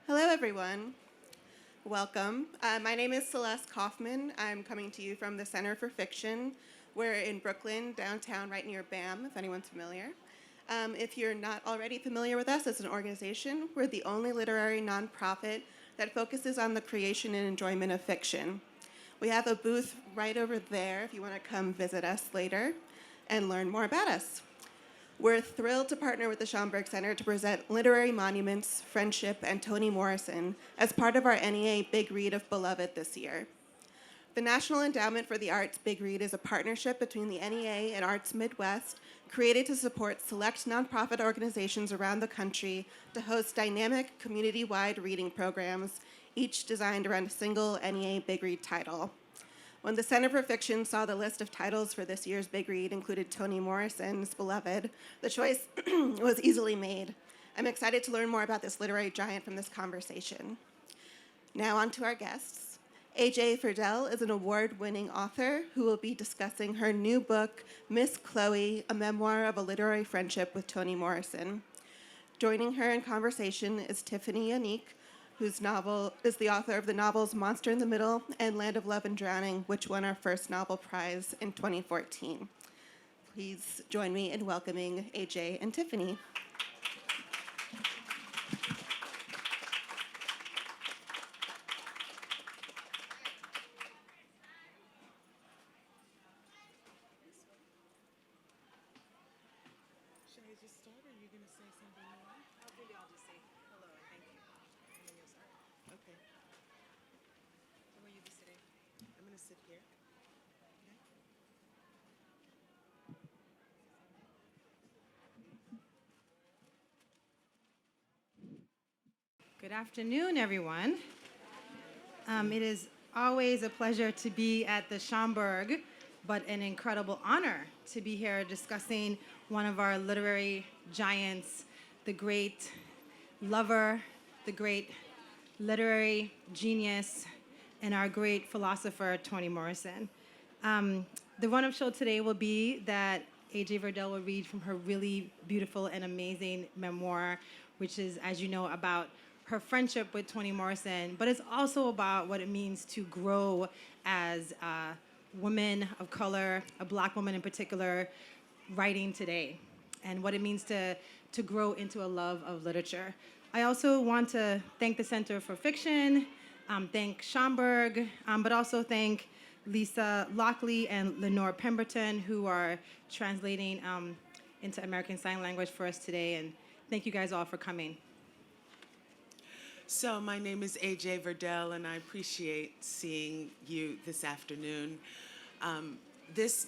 Hello, everyone. Welcome. My name is Celeste Kaufman. I'm coming to you from the Center for Fiction. We're in Brooklyn, downtown, right near BAM, if anyone's familiar. If you're not already familiar with us as an organization, we're the only literary nonprofit that focuses on the creation and enjoyment of fiction. We have a booth right over there if you want to come visit us later and learn more about us. We're thrilled to partner with the Schomburg Center to present Literary Monuments, Friendship, and Toni Morrison as part of our NEA Big Read of Beloved this year. The National Endowment for the Arts Big Read is a partnership between the NEA and Arts Midwest, created to support select nonprofit organizations around the country to host dynamic, community-wide reading programs, each designed around a single NEA Big Read title. When the Center for Fiction saw the list of titles for this year's Big Read included Toni Morrison's Beloved, the choice was easily made. I'm excited to learn more about this literary giant from this conversation. Now on to our guests. A.J. Verdelle is an award-winning author who will be discussing her new book, Miss Chloe, a memoir of a literary friendship with Toni Morrison. Joining her in conversation is Tiphanie Yanique, whose novel is the author of the novels Monster in the Middle and Land of Love and Drowning, which won our first Novel Prize in 2014. Please join me in welcoming AJ and Tiphanie. Should I just start, or are you going to say something more? Maybe I'll just say hello and thank you. And then you'll start. Okay. So where you be sitting? I'm going to sit here. Good afternoon, everyone. It is always a pleasure to be at the Schomburg, but an incredible honor to be here discussing one of our literary giants, the great lover, the great literary genius, and our great philosopher, Toni Morrison. The run-up show today will be that A.J. Verdelle will read from her really beautiful and amazing memoir, which is, as you know, about her friendship with Toni Morrison, but it's also about what it means to grow as a woman of color, a Black woman in particular, writing today, and what it means to grow into a love of literature. I also want to thank the Center for Fiction, thank Schomburg, but also thank Lisa Lockley and Lenore Pemberton, who are translating into American Sign Language for us today, and thank you guys all for coming. So my name is A.J. Verdelle, and I appreciate seeing you this afternoon. This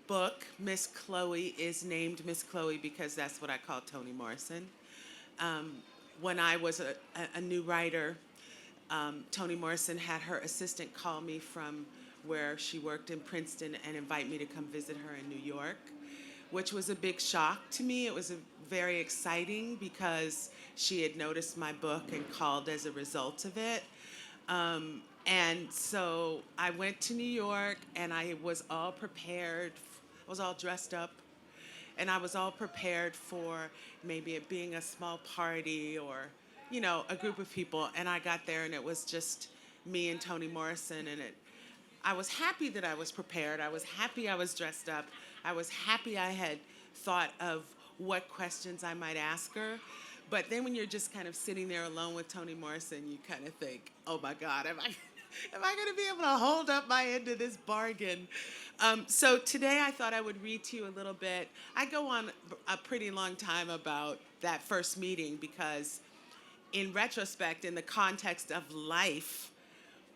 book, Miss Chloe, is named Miss Chloe because that's what I call Toni Morrison. When I was a new writer, Toni Morrison had her assistant call me from where she worked in Princeton and invite me to come visit her in New York, which was a big shock to me. It was very exciting because she had noticed my book and called as a result of it. And so I went to New York, and I was all prepared. I was all dressed up, and I was all prepared for maybe it being a small party or, you know, a group of people. And I got there, and it was just me and Toni Morrison, and I was happy that I was prepared. I was happy I was dressed up. I was happy I had thought of what questions I might ask her. But then when you're just kind of sitting there alone with Toni Morrison, you kind of think, oh my God, am I going to be able to hold up my end of this bargain? So today I thought I would read to you a little bit. I go on a pretty long time about that first meeting because in retrospect, in the context of life,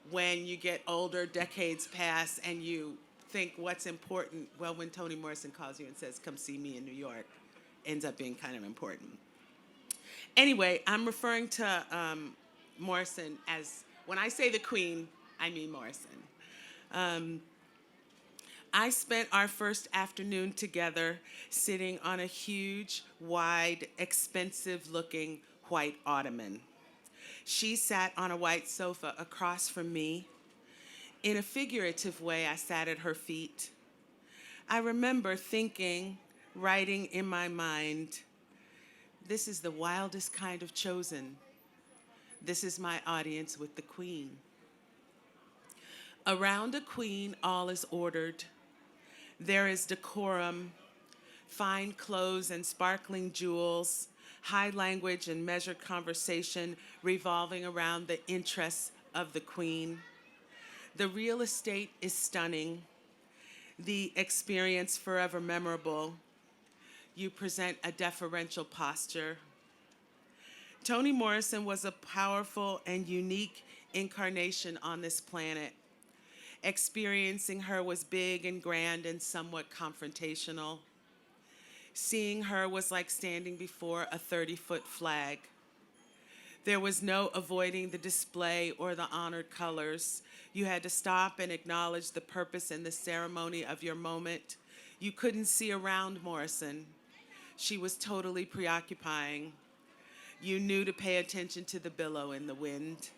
when you get older, decades pass, and you think what's important, well, when Toni Morrison calls you and says, come see me in New York, ends up being kind of important. Anyway, I'm referring to Morrison as, when I say the Queen, I mean Morrison. I spent our first afternoon together sitting on a huge, wide, expensive-looking white ottoman. She sat on a white sofa across from me. In a figurative way, I sat at her feet. I remember thinking, writing in my mind, this is the wildest kind of chosen. This is my audience with the queen. Around a queen, all is ordered. There is decorum, fine clothes and sparkling jewels, high language and measured conversation revolving around the interests of the queen. The real estate is stunning, the experience forever memorable. You present a deferential posture. Toni Morrison was a powerful and unique incarnation on this planet. Experiencing her was big and grand and somewhat confrontational. Seeing her was like standing before a 30-foot flag. There was no avoiding the display or the honored colors. You had to stop and acknowledge the purpose and the ceremony of your moment. You couldn't see around Morrison. She was totally preoccupying. You knew to pay attention to the billow in the wind.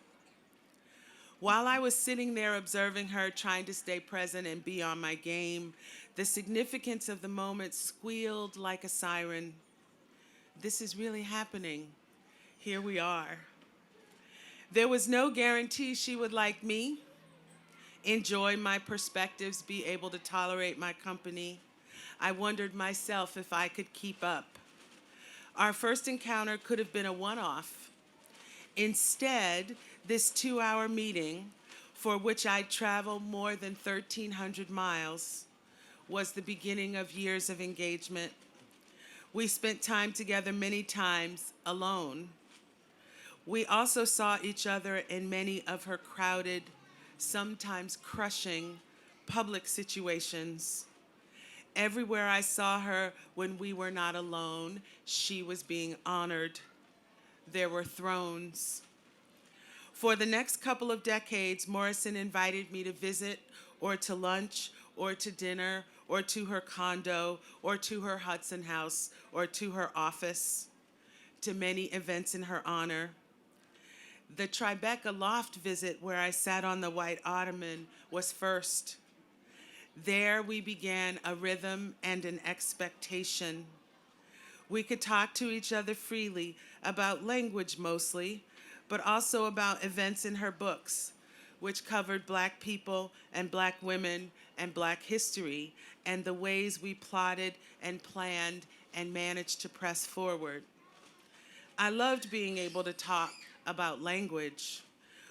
While I was sitting there observing her, trying to stay present and be on my game, the significance of the moment squealed like a siren. This is really happening. Here we are. There was no guarantee she would like me, enjoy my perspectives, be able to tolerate my company. I wondered myself if I could keep up. Our first encounter could have been a one-off. Instead, this 2-hour meeting, for which I'd traveled more than 1,300 miles, was the beginning of years of engagement. We spent time together many times alone. We also saw each other in many of her crowded, sometimes crushing, public situations. Everywhere I saw her when we were not alone, she was being honored. There were thrones. For the next couple of decades, Morrison invited me to visit or to lunch or to dinner or to her condo or to her Hudson house or to her office, to many events in her honor. The Tribeca Loft visit, where I sat on the white ottoman, was first. There we began a rhythm and an expectation. We could talk to each other freely about language mostly, but also about events in her books, which covered Black people and Black women and Black history, and the ways we plotted and planned and managed to press forward. I loved being able to talk about language.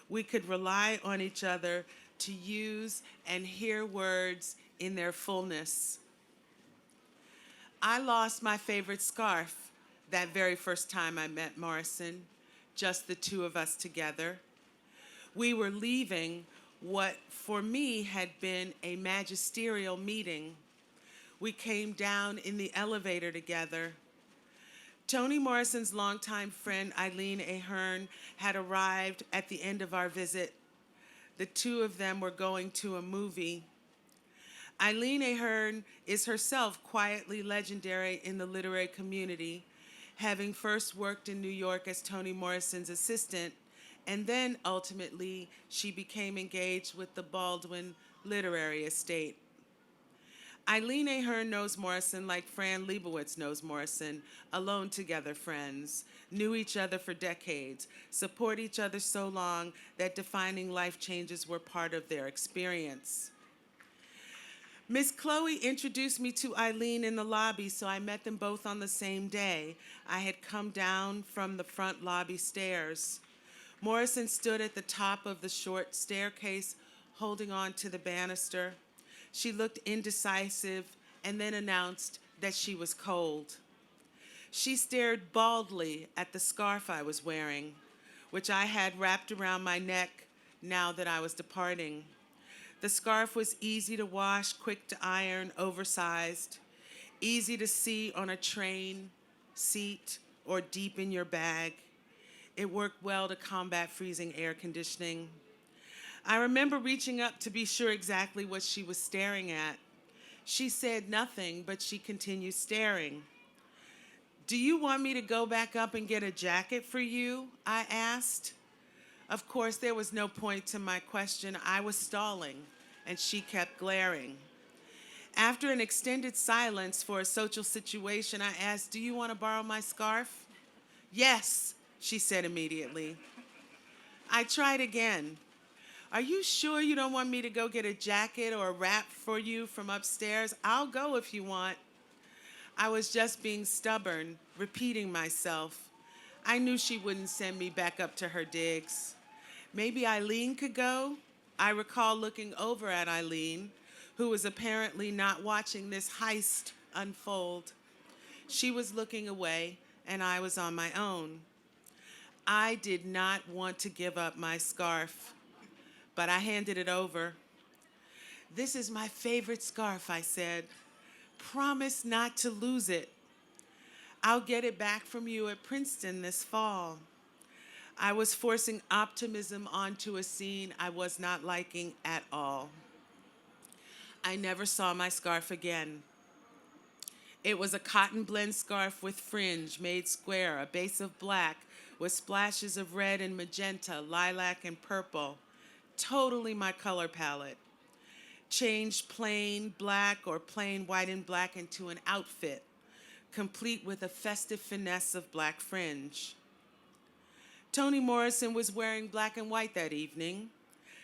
We could rely on each other to use and hear words in their fullness. I lost my favorite scarf that very first time I met Morrison, just the two of us together. We were leaving what for me had been a magisterial meeting. We came down in the elevator together. Toni Morrison's longtime friend Eileen Ahern had arrived at the end of our visit. The two of them were going to a movie. Eileen Ahern is herself quietly legendary in the literary community, having first worked in New York as Toni Morrison's assistant, and then ultimately she became engaged with the Baldwin Literary Estate. Eileen Ahern knows Morrison like Fran Lebowitz knows Morrison, alone together friends, knew each other for decades, support each other so long that defining life changes were part of their experience. Miss Chloe introduced me to Eileen in the lobby, so I met them both on the same day. I had come down from the front lobby stairs. Morrison stood at the top of the short staircase, holding on to the banister. She looked indecisive and then announced that she was cold. She stared baldly at the scarf I was wearing, which I had wrapped around my neck now that I was departing. The scarf was easy to wash, quick to iron, oversized, easy to see on a train, seat, or deep in your bag. It worked well to combat freezing air conditioning. I remember reaching up to be sure exactly what she was staring at. She said nothing, but she continued staring. "Do you want me to go back up and get a jacket for you?" I asked. Of course, there was no point to my question. I was stalling, and she kept glaring. After an extended silence for a social situation, I asked, "Do you want to borrow my scarf?" "Yes," she said immediately. I tried again. Are you sure you don't want me to go get a jacket or a wrap for you from upstairs? I'll go if you want. I was just being stubborn, repeating myself. I knew she wouldn't send me back up to her digs. Maybe Eileen could go? I recall looking over at Eileen, who was apparently not watching this heist unfold. She was looking away, and I was on my own. I did not want to give up my scarf, but I handed it over. "This is my favorite scarf," I said. "Promise not to lose it. I'll get it back from you at Princeton this fall." I was forcing optimism onto a scene I was not liking at all. I never saw my scarf again. It was a cotton blend scarf with fringe made square, a base of black with splashes of red and magenta, lilac and purple. Totally my color palette. Changed plain black or plain white and black into an outfit, complete with a festive finesse of black fringe. Toni Morrison was wearing black and white that evening,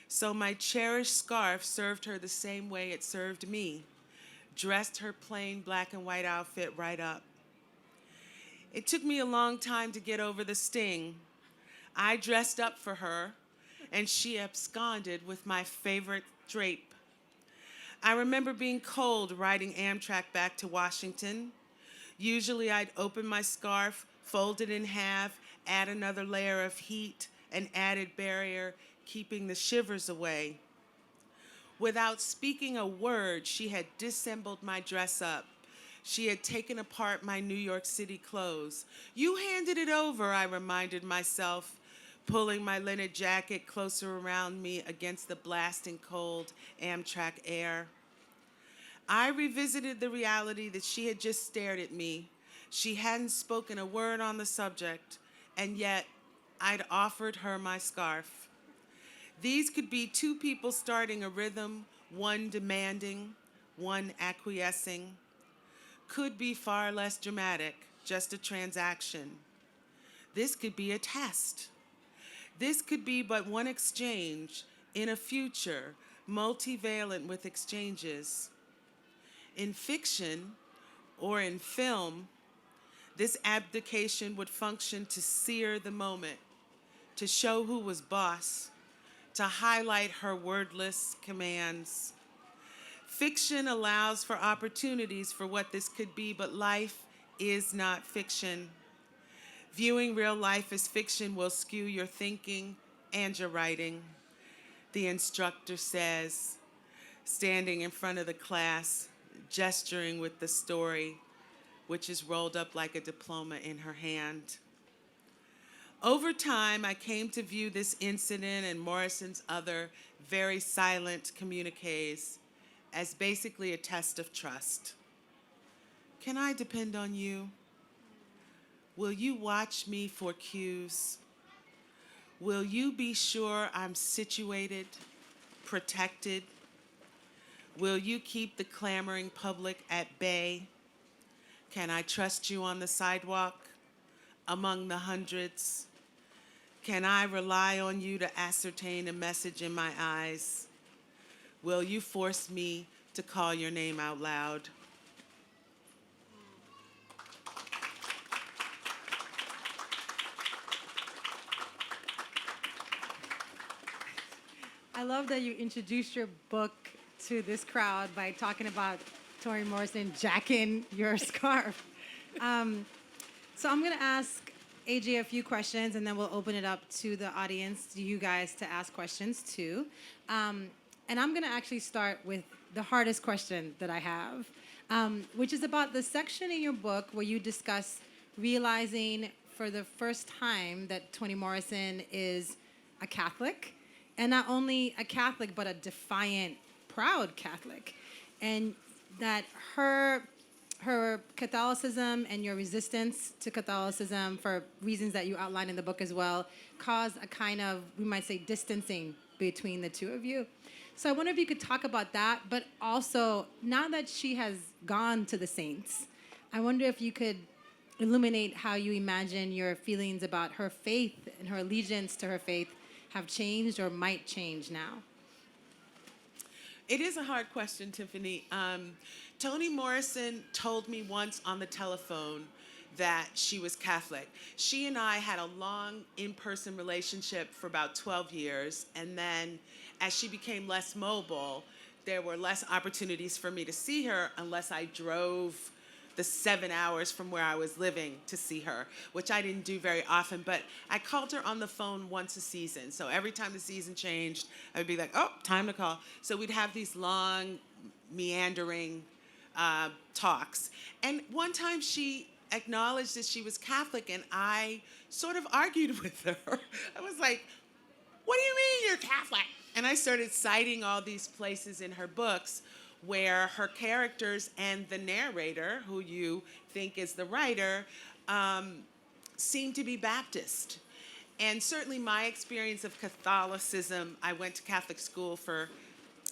so my cherished scarf served her the same way it served me, dressed her plain black and white outfit right up. It took me a long time to get over the sting. I dressed up for her, and she absconded with my favorite drape. I remember being cold riding Amtrak back to Washington. Usually I'd open my scarf, fold it in half, add another layer of heat, an added barrier, keeping the shivers away. Without speaking a word, she had dissembled my dress up. She had taken apart my New York City clothes. "You handed it over," I reminded myself, pulling my linen jacket closer around me against the blasting cold Amtrak air. I revisited the reality that she had just stared at me. She hadn't spoken a word on the subject, and yet I'd offered her my scarf. These could be two people starting a rhythm, one demanding, one acquiescing. Could be far less dramatic, just a transaction. This could be a test. This could be but one exchange in a future multivalent with exchanges. In fiction or in film, this abdication would function to sear the moment, to show who was boss, to highlight her wordless commands. Fiction allows for opportunities for what this could be, but life is not fiction. Viewing real life as fiction will skew your thinking and your writing, the instructor says, standing in front of the class, gesturing with the story, which is rolled up like a diploma in her hand. Over time, I came to view this incident and Morrison's other very silent communiques as basically a test of trust. Can I depend on you? Will you watch me for cues? Will you be sure I'm situated, protected? Will you keep the clamoring public at bay? Can I trust you on the sidewalk, among the hundreds? Can I rely on you to ascertain a message in my eyes? Will you force me to call your name out loud? I love that you introduced your book to this crowd by talking about Toni Morrison jacking your scarf. So I'm going to ask AJ a few questions, and then we'll open it up to the audience, to you guys, to ask questions too. And I'm going to actually start with the hardest question that I have, which is about the section in your book where you discuss realizing for the first time that Toni Morrison is a Catholic, and not only a Catholic, but a defiant, proud Catholic, and that her Catholicism and your resistance to Catholicism, for reasons that you outline in the book as well, caused a kind of, we might say, distancing between the two of you. So I wonder if you could talk about that, but also, now that she has gone to the saints, I wonder if you could illuminate how you imagine your feelings about her faith and her allegiance to her faith have changed or might change now? It is a hard question, Tiffany. Toni Morrison told me once on the telephone that she was Catholic. She and I had a long in-person relationship for about 12 years, and then as she became less mobile, there were less opportunities for me to see her unless I drove the 7 hours from where I was living to see her, which I didn't do very often, but I called her on the phone once a season. So every time the season changed, I would be like, oh, time to call. So we'd have these long, meandering talks. And one time she acknowledged that she was Catholic, and I sort of argued with her. I was like, what do you mean you're Catholic? And I started citing all these places in her books where her characters and the narrator, who you think is the writer, seem to be Baptist. And certainly my experience of Catholicism, I went to Catholic school for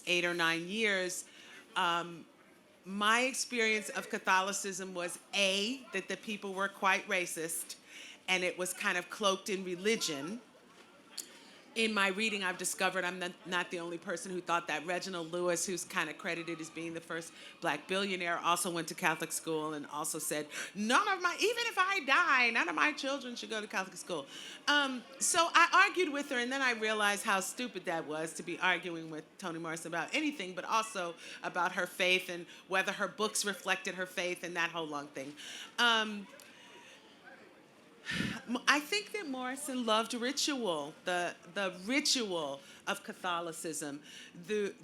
8 or 9 years. My experience of Catholicism was that the people were quite racist, and it was kind of cloaked in religion. In my reading, I've discovered I'm not the only person who thought that. Reginald Lewis, who's kind of credited as being the first black billionaire, also went to Catholic school and also said, even if I die, none of my children should go to Catholic school. So I argued with her, and then I realized how stupid that was to be arguing with Toni Morrison about anything, but also about her faith and whether her books reflected her faith and that whole long thing. I think that Morrison loved ritual, the ritual of Catholicism, the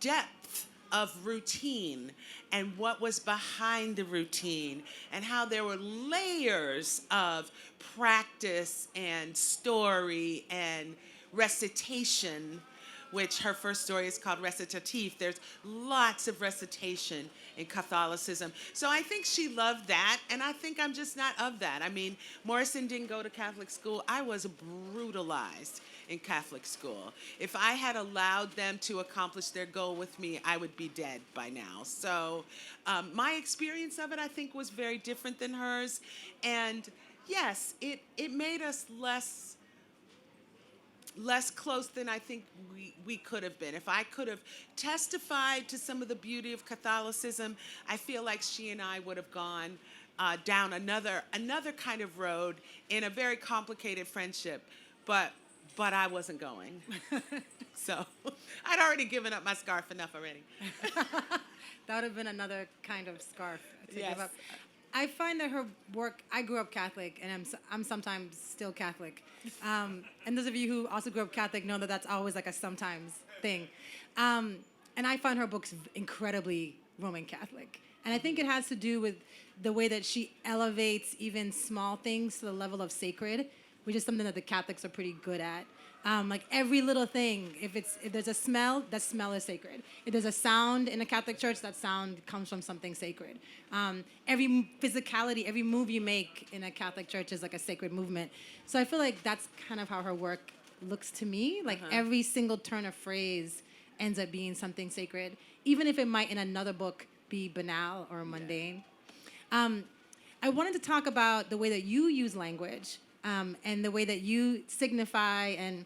depth of routine and what was behind the routine, and how there were layers of practice and story and recitation, which her first story is called Recitative. There's lots of recitation in Catholicism. So I think she loved that, and I think I'm just not of that. I mean, Morrison didn't go to Catholic school. I was brutalized in Catholic school. If I had allowed them to accomplish their goal with me, I would be dead by now. So my experience of it, I think, was very different than hers. And yes, it made us less close than I think we could have been. If I could have testified to some of the beauty of Catholicism, I feel like she and I would have gone down another kind of road in a very complicated friendship, but I wasn't going. So I'd already given up my scarf enough already. That would have been another kind of scarf to Yes. give up. I find that her work, I grew up Catholic, and I'm sometimes still Catholic. And those of you who also grew up Catholic know that that's always like a sometimes thing. And I find her books incredibly Roman Catholic. And I think it has to do with the way that she elevates even small things to the level of sacred, which is something that the Catholics are pretty good at. Like every little thing, if there's a smell, that smell is sacred. If there's a sound in a Catholic church, that sound comes from something sacred. Every physicality, every move you make in a Catholic church is like a sacred movement. So I feel like that's kind of how her work looks to me. Like every single turn of phrase ends up being something sacred, even if it might in another book be banal or mundane. I wanted to talk about the way that you use language. And the way that you signify, and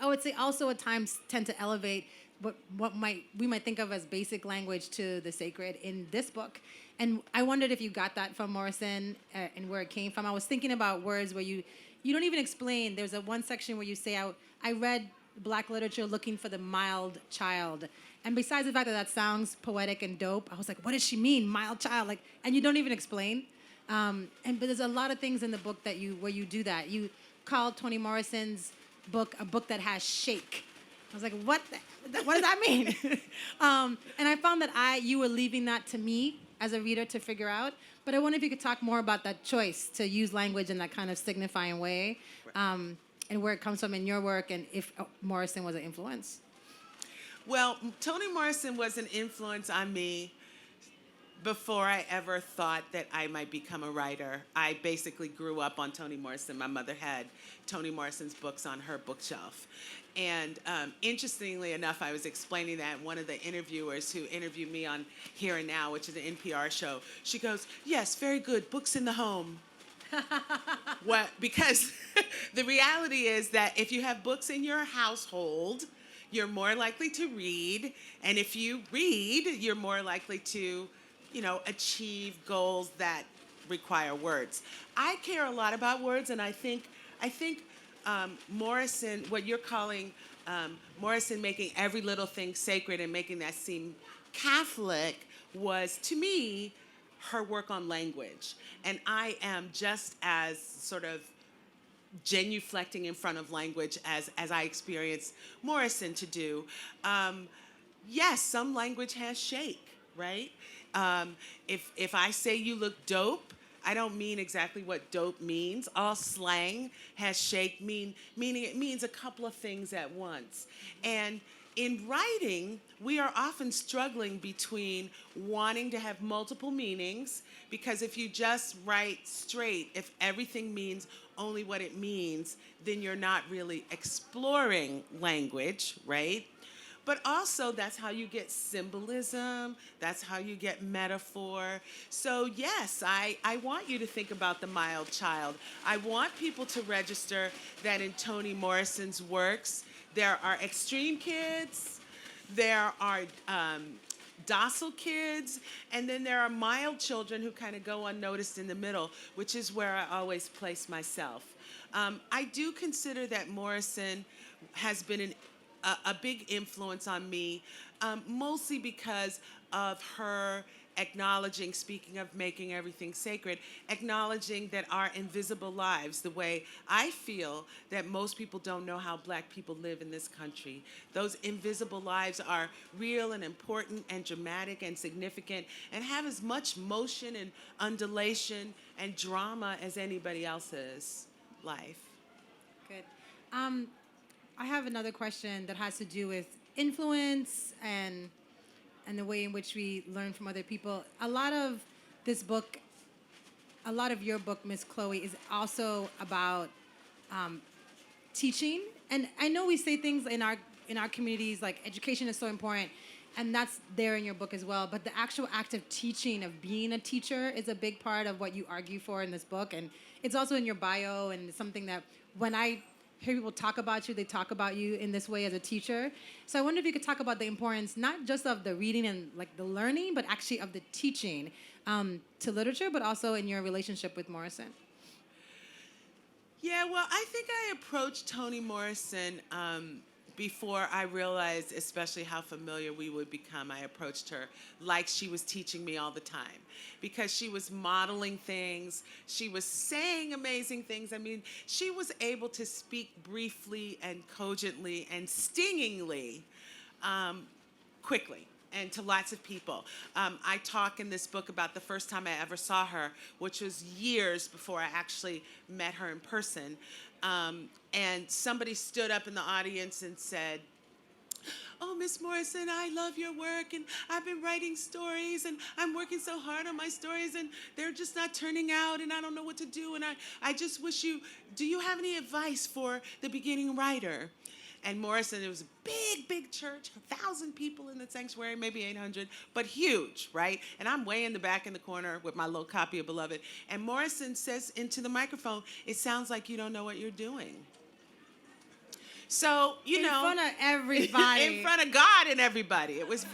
I would say also at times tend to elevate what we might think of as basic language to the sacred in this book. And I wondered if you got that from Morrison and where it came from. I was thinking about words where you don't even explain. There's one section where you say, I read Black literature looking for the mild child. And besides the fact that sounds poetic and dope, I was like, what does she mean, mild child? And you don't even explain. But there's a lot of things in the book where you do that. You call Toni Morrison's book a book that has shake. I was like, what does that mean? And I found that you were leaving that to me as a reader to figure out. But I wonder if you could talk more about that choice to use language in that kind of signifying way, and where it comes from in your work, and if Morrison was an influence. Well, Toni Morrison was an influence on me before I ever thought that I might become a writer. I basically grew up on Toni Morrison. My mother had Toni Morrison's books on her bookshelf. And interestingly enough, I was explaining that one of the interviewers who interviewed me on Here and Now, which is an NPR show, she goes, yes, very good, books in the home. What? Because the reality is that if you have books in your household, you're more likely to read, and if you read, you're more likely to, achieve goals that require words. I care a lot about words, and I think Morrison, what you're calling Morrison making every little thing sacred and making that seem Catholic, was, to me, her work on language. And I am just as sort of genuflecting in front of language as I experience Morrison to do. Yes, some language has shake, right? If I say you look dope, I don't mean exactly what dope means. All slang has shake, meaning it means a couple of things at once. And in writing, we are often struggling between wanting to have multiple meanings, because if you just write straight, if everything means only what it means, then you're not really exploring language, right? But also, that's how you get symbolism, that's how you get metaphor. So yes, I want you to think about the mild child. I want people to register that in Toni Morrison's works, there are extreme kids, there are docile kids, and then there are mild children who kind of go unnoticed in the middle, which is where I always place myself. I do consider that Morrison has been a big influence on me, mostly because of her acknowledging, speaking of making everything sacred, acknowledging that our invisible lives, the way I feel that most people don't know how Black people live in this country, those invisible lives are real and important and dramatic and significant and have as much motion and undulation and drama as anybody else's life. Good. I have another question that has to do with influence and the way in which we learn from other people. A lot of your book, Miss Chloe, is also about teaching. And I know we say things in our communities like education is so important, and that's there in your book as well. But the actual act of teaching, of being a teacher, is a big part of what you argue for in this book, and it's also in your bio, and it's something that when I hear people talk about you, they talk about you in this way as a teacher. So I wonder if you could talk about the importance, not just of the reading and like the learning, but actually of the teaching to literature, but also in your relationship with Morrison. Yeah, well, I think I approached Toni Morrison before I realized especially how familiar we would become. I approached her like she was teaching me all the time, because she was modeling things, she was saying amazing things. I mean, she was able to speak briefly and cogently and stingingly quickly and to lots of people. I talk in this book about the first time I ever saw her, which was years before I actually met her in person. And somebody stood up in the audience and said, "Oh, Miss Morrison, I love your work, and I've been writing stories, and I'm working so hard on my stories, and they're just not turning out, and I don't know what to do, and I just wish do you have any advice for the beginning writer?" And Morrison, it was a big, big church, 1,000 people in the sanctuary, maybe 800, but huge, right? And I'm way in the back in the corner with my little copy of Beloved. And Morrison says into the microphone, "It sounds like you don't know what you're doing." So, in front of everybody. In front of God and everybody. It was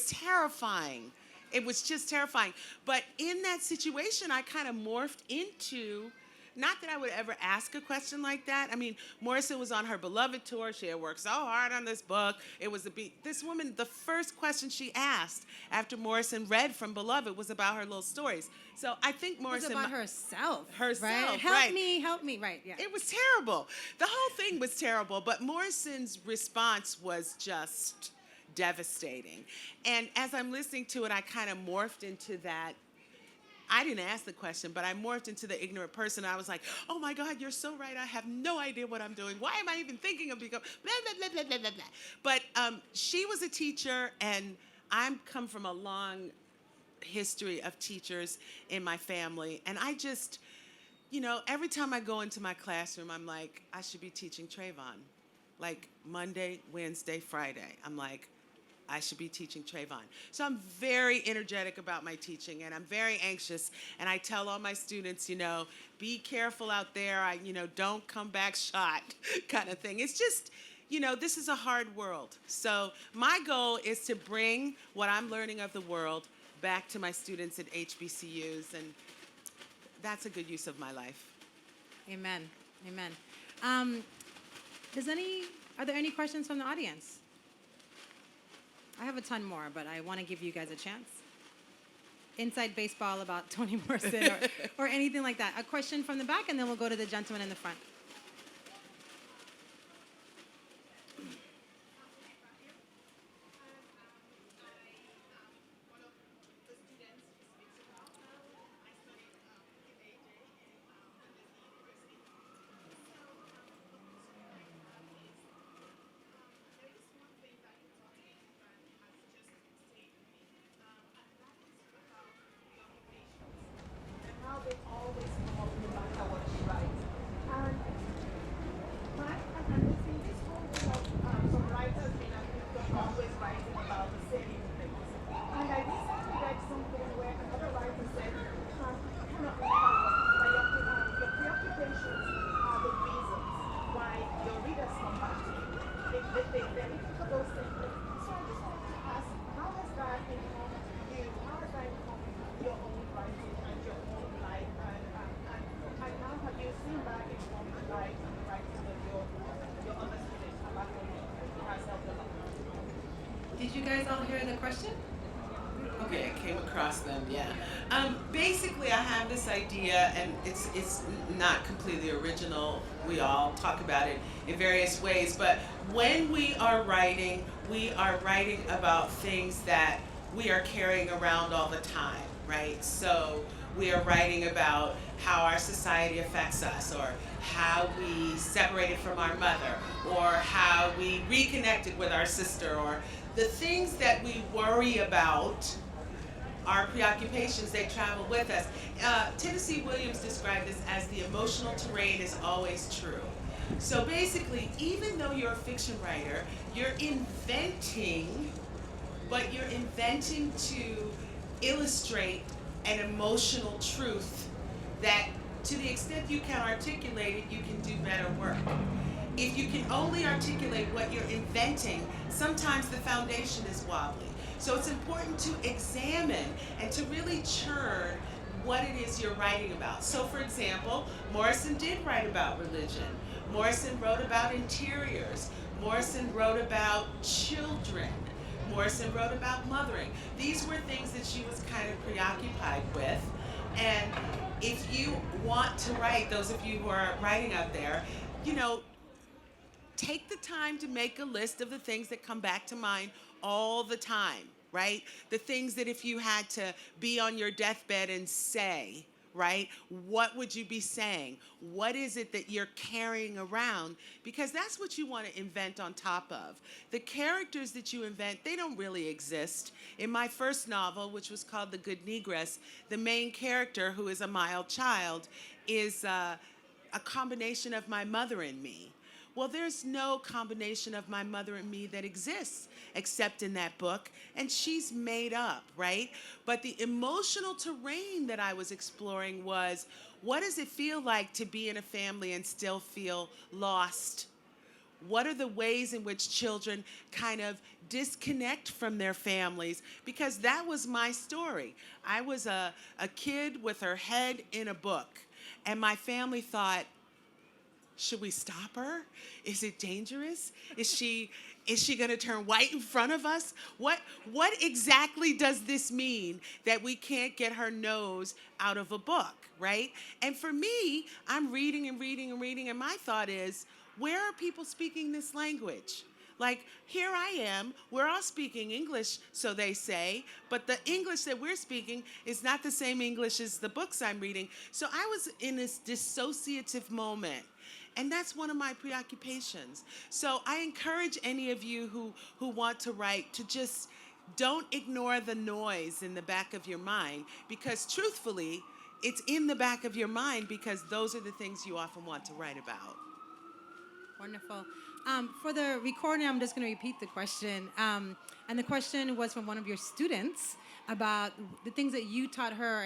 terrifying. It was just terrifying. But in that situation, I kind of morphed into, not that I would ever ask a question like that. I mean, Morrison was on her Beloved tour. She had worked so hard on this book. It was this woman, the first question she asked after Morrison read from Beloved was about her little stories. So I think Morrison... It was about herself. Herself, right? Help me, right, yeah. It was terrible. The whole thing was terrible, but Morrison's response was just devastating. And as I'm listening to it, I kind of morphed into that. I didn't ask the question, but I morphed into the ignorant person. I was like, "Oh my God, you're so right. I have no idea what I'm doing. Why am I even thinking of becoming blah, blah, blah, blah, blah, blah." But she was a teacher, and I come from a long history of teachers in my family. And I just, every time I go into my classroom, I'm like, I should be teaching Trayvon. Like Monday, Wednesday, Friday. I'm like, I should be teaching Trayvon. So I'm very energetic about my teaching, and I'm very anxious. And I tell all my students, be careful out there. Don't come back shot, kind of thing. It's just, this is a hard world. So my goal is to bring what I'm learning of the world back to my students at HBCUs, and that's a good use of my life. Amen. Amen. Are there any questions from the audience? I have a ton more, but I want to give you guys a chance. Inside baseball about Toni Morrison or anything like that. A question from the back, and then we'll go to the gentleman in the front. Did you guys all hear the question? Okay, I came across them, yeah. Basically, I have this idea, and it's not completely original. We all talk about it in various ways, but when we are writing about things that we are carrying around all the time, right? So we are writing about how our society affects us, or how we separated from our mother, or how we reconnected with our sister, or the things that we worry about, our preoccupations, they travel with us. Tennessee Williams described this as the emotional terrain is always true. So basically, even though you're a fiction writer, you're inventing, but you're inventing to illustrate an emotional truth that, to the extent you can articulate it, you can do better work. If you can only articulate what you're inventing, sometimes the foundation is wobbly. So it's important to examine and to really churn what it is you're writing about. So for example, Morrison did write about religion. Morrison wrote about interiors. Morrison wrote about children. Morrison wrote about mothering. These were things that she was kind of preoccupied with. And if you want to write, those of you who are writing out there, take the time to make a list of the things that come back to mind all the time, right? The things that if you had to be on your deathbed and say, right, what would you be saying? What is it that you're carrying around? Because that's what you want to invent on top of. The characters that you invent, they don't really exist. In my first novel, which was called The Good Negress, the main character, who is a mild child, is a combination of my mother and me. Well, there's no combination of my mother and me that exists except in that book, and she's made up, right? But the emotional terrain that I was exploring was, what does it feel like to be in a family and still feel lost? What are the ways in which children kind of disconnect from their families? Because that was my story. I was a kid with her head in a book, and my family thought, should we stop her? Is it dangerous? Is she going to turn white in front of us? What exactly does this mean that we can't get her nose out of a book, right? And for me, I'm reading and reading and reading, and my thought is, where are people speaking this language? Like, here I am, we're all speaking English, so they say, but the English that we're speaking is not the same English as the books I'm reading. So I was in this dissociative moment. And that's one of my preoccupations. So I encourage any of you who want to write to just don't ignore the noise in the back of your mind, because truthfully, it's in the back of your mind because those are the things you often want to write about. Wonderful. For the recording, I'm just going to repeat the question. And the question was from one of your students about the things that you taught her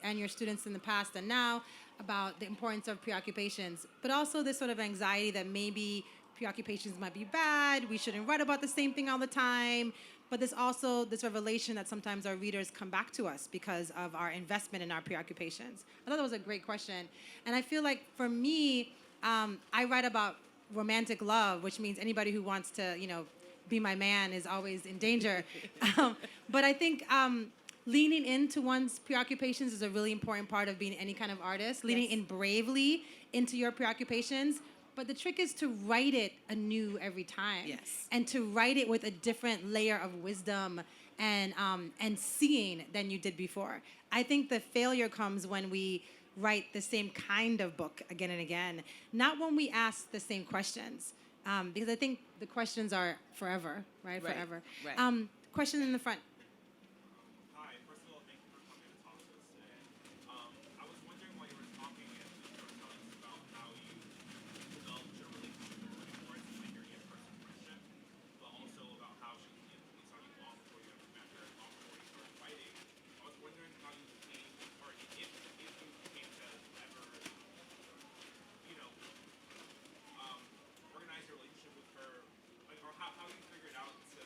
and your students in the past and now about the importance of preoccupations, but also this sort of anxiety that maybe preoccupations might be bad, we shouldn't write about the same thing all the time, but there's also this revelation that sometimes our readers come back to us because of our investment in our preoccupations. I thought that was a great question. And I feel like for me, I write about romantic love, which means anybody who wants to, be my man is always in danger. But I think leaning into one's preoccupations is a really important part of being any kind of artist, leaning in bravely into your preoccupations. But the trick is to write it anew every time. Yes. And to write it with a different layer of wisdom and seeing than you did before. I think the failure comes when we write the same kind of book again and again, not when we ask the same questions. Because I think the questions are forever, right? Forever. Right. Question in the front. Hi, first of all, thank you for coming to talk to us today. I was wondering while you were talking and you were telling us about how you developed your relationship with Toni Morrison, like your in-person friendship, but also about how she influenced on you long before you ever met her, long before you started writing. I was wondering how you became, or if you came to ever, you know, organize your relationship with her, like, or how you figured out to.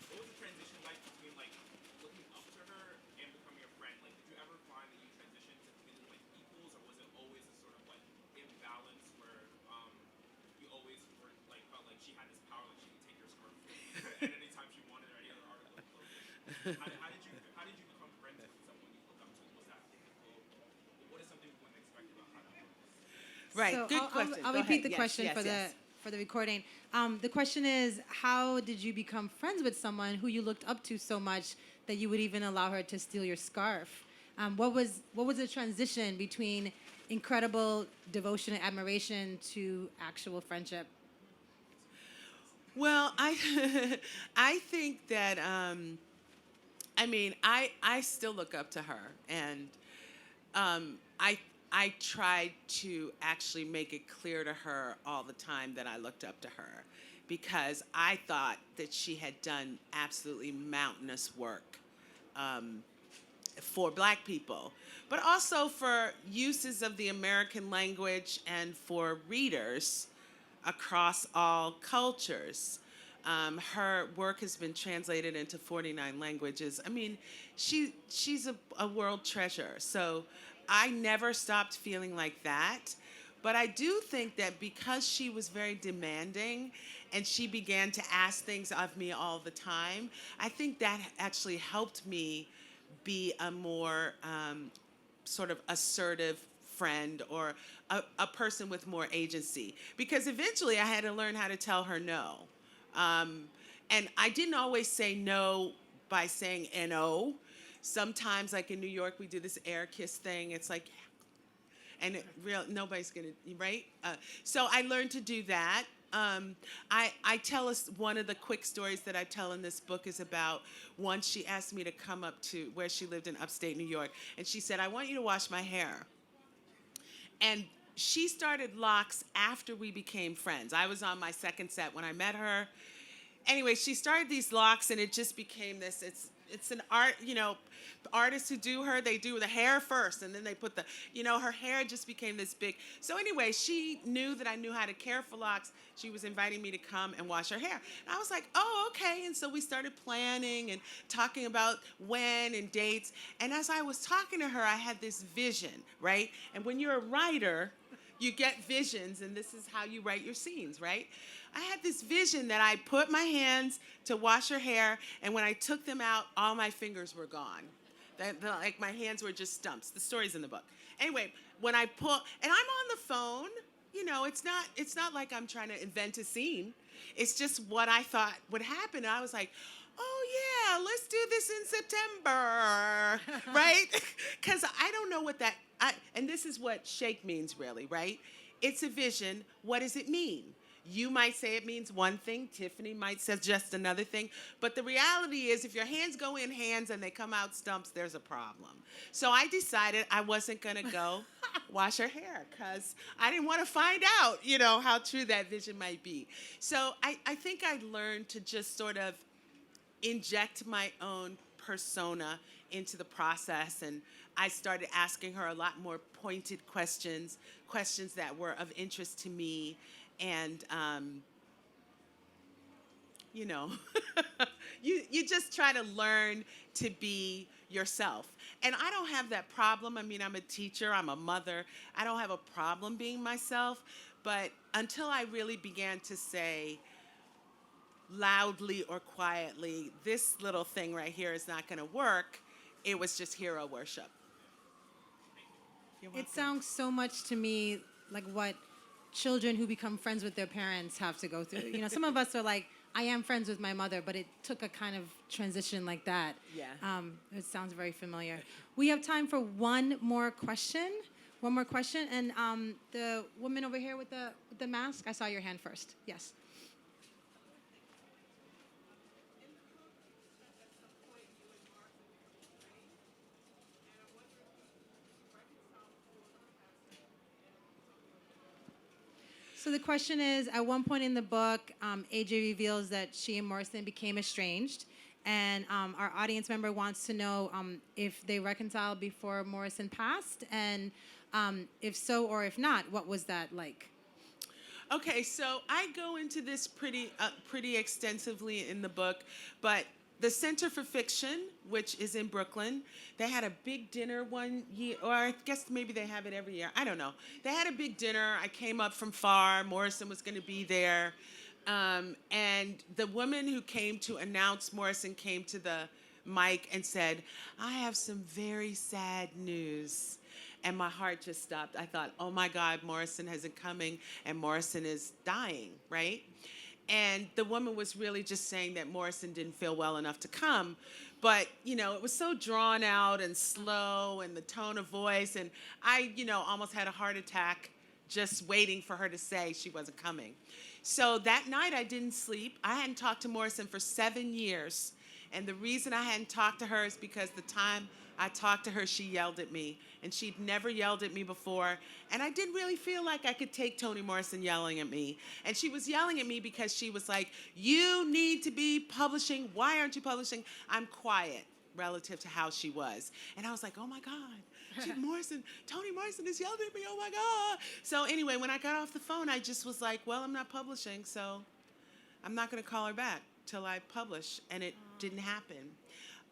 What was the transition like between like looking up to her and becoming a friend? Like, did you ever find that you transitioned to feeling like equals, or was it always a sort of like imbalance where you always were like felt like she had this power, like she could take your scarf at any time she wanted, or any other article of clothing? How did you become friends with someone you look up to? Was that difficult? What is something you wouldn't expect about how that works? Right. So Good question. I'll Go repeat ahead. the question Yes, yes. for the recording. The question is, how did you become friends with someone who you looked up to so much that you would even allow her to steal your scarf? What was the transition between incredible devotion and admiration to actual friendship? Well, I think that I still look up to her, and I tried to actually make it clear to her all the time that I looked up to her, because I thought that she had done absolutely mountainous work for Black people, but also for uses of the American language and for readers across all cultures. Her work has been translated into 49 languages. I mean, she's a world treasure. So I never stopped feeling like that. But I do think that because she was very demanding and she began to ask things of me all the time, I think that actually helped me be a more sort of assertive friend, or a person with more agency. Because eventually I had to learn how to tell her no. And I didn't always say no by saying N-O. Sometimes, like in New York, we do this air kiss thing. It's like, and nobody's gonna, right? So I learned to do that. I tell us one of the quick stories that I tell in this book is about once she asked me to come up to where she lived in upstate New York, and she said, "I want you to wash my hair." And she started locks after we became friends. I was on my second set when I met her. Anyway, she started these locks, and it just became this. It's an art, artists who do her, they do the hair first, and then they put her hair just became this big. So anyway, she knew that I knew how to care for locks. She was inviting me to come and wash her hair. And I was like, oh, okay. And so we started planning and talking about when and dates. And as I was talking to her, I had this vision, right? And when you're a writer, you get visions, and this is how you write your scenes, right? I had this vision that I put my hands to wash her hair, and when I took them out, all my fingers were gone. Like my hands were just stumps. The story's in the book. Anyway, when I pull, and I'm on the phone, it's not like I'm trying to invent a scene. It's just what I thought would happen. And I was like, oh yeah, let's do this in September, right? Because I don't know what and this is what shake means really, right? It's a vision. What does it mean? You might say it means one thing. Tiffany might suggest another thing. But the reality is, if your hands go in hands and they come out stumps, there's a problem. So I decided I wasn't going to go wash her hair because I didn't want to find out, how true that vision might be. So I think I learned to just sort of inject my own persona into the process, and I started asking her a lot more pointed questions that were of interest to me, and you just try to learn to be yourself. And I don't have that problem. I mean, I'm a teacher, I'm a mother. I don't have a problem being myself, but until I really began to say loudly or quietly, this little thing right here is not going to work, it was just hero worship. You're welcome. It sounds so much to me like what children who become friends with their parents have to go through. Some of us are like, I am friends with my mother, but it took a kind of transition like that. Yeah. It sounds very familiar. We have time for one more question. And the woman over here with the mask, I saw your hand first. Yes. So the question is, at one point in the book, AJ reveals that she and Morrison became estranged, and our audience member wants to know if they reconciled before Morrison passed, and if so or if not, what was that like? Okay, so I go into this pretty extensively in the book, but the Center for Fiction, which is in Brooklyn, they had a big dinner one year, or I guess maybe they have it every year. I don't know. They had a big dinner. I came up from far. Morrison was going to be there. And the woman who came to announce Morrison came to the mic and said, I have some very sad news. And my heart just stopped. I thought, oh my God, Morrison isn't coming, and Morrison is dying, right? And the woman was really just saying that Morrison didn't feel well enough to come. But, it was so drawn out and slow, and the tone of voice. And I, almost had a heart attack just waiting for her to say she wasn't coming. So that night I didn't sleep. I hadn't talked to Morrison for 7 years. And the reason I hadn't talked to her is because the time I talked to her, she yelled at me. And she'd never yelled at me before. And I didn't really feel like I could take Toni Morrison yelling at me. And she was yelling at me because she was like, you need to be publishing. Why aren't you publishing? I'm quiet relative to how she was. And I was like, oh my God, Toni Morrison is yelling at me, oh my God. So anyway, when I got off the phone, I just was like, well, I'm not publishing, so I'm not going to call her back till I publish. And it didn't happen.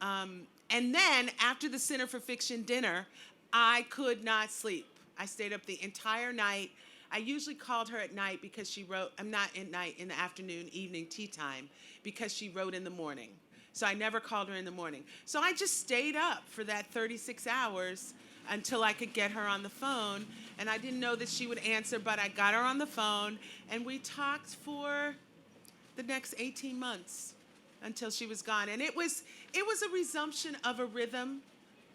And then after the Center for Fiction dinner, I could not sleep. I stayed up the entire night. I usually called her at night because she wrote, I'm not at night, in the afternoon, evening, tea time, because she wrote in the morning. So I never called her in the morning. So I just stayed up for that 36 hours until I could get her on the phone. And I didn't know that she would answer, but I got her on the phone, and we talked for the next 18 months until she was gone. And it was a resumption of a rhythm.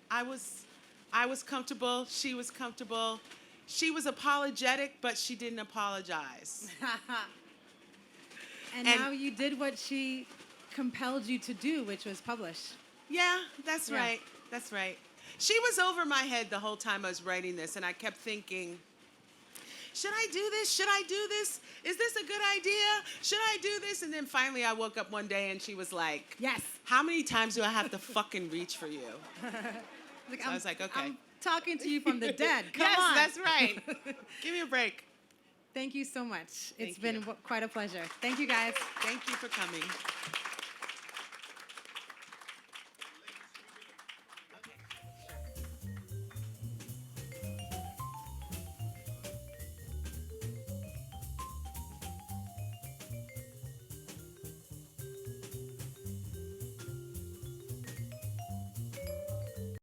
I was comfortable. She was comfortable. She was apologetic, but she didn't apologize. And now you did what she compelled you to do, which was publish. Yeah, that's right. That's right. She was over my head the whole time I was writing this, and I kept thinking, should I do this? Should I do this? Is this a good idea? Should I do this? And then finally I woke up one day and she was like, yes. How many times do I have to fucking reach for you? So I was like, okay. I'm talking to you from the dead. Come yes, on. That's right. Give me a break. Thank you so much. It's Thank you. been quite a pleasure. Thank you, guys. Thank you for coming.